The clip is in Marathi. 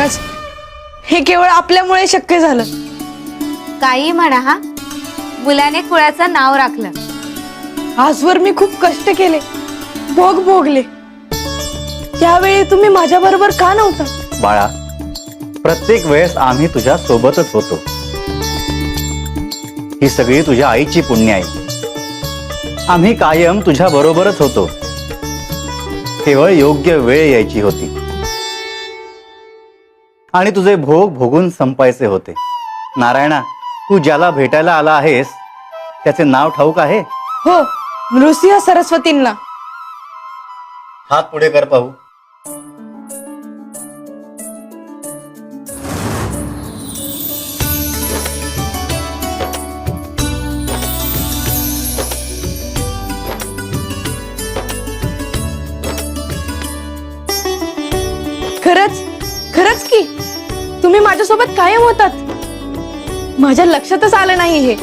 महाराज, हे केवळ आपल्यामुळे शक्य झालं. काही म्हणा हा, मुलाने कुळाचं नाव राखलं. आजवर मी खूप कष्ट केले, भोग भोगले. त्यावेळी तुम्ही माझ्या बरोबर का नव्हता? बाळा, प्रत्येक वेळेस आम्ही तुझ्या सोबतच होतो. ही सगळी तुझ्या आईची पुण्य आहे. आम्ही कायम तुझ्या बरोबरच होतो. केवळ योग्य वेळ यायची होती आणि तुझे भोग भोगून संपायचे होते. नारायणा, तू ज्याला भेटायला आला आहेस त्याचे नाव ठाऊक आहे? हो, नृसिंह सरस्वतींना. हात पुढे कर पाहू. खरंच खरंच की तुम्ही माझ्यासोबत कायम होतात. माझ्या लक्षातच आलं नाही हे.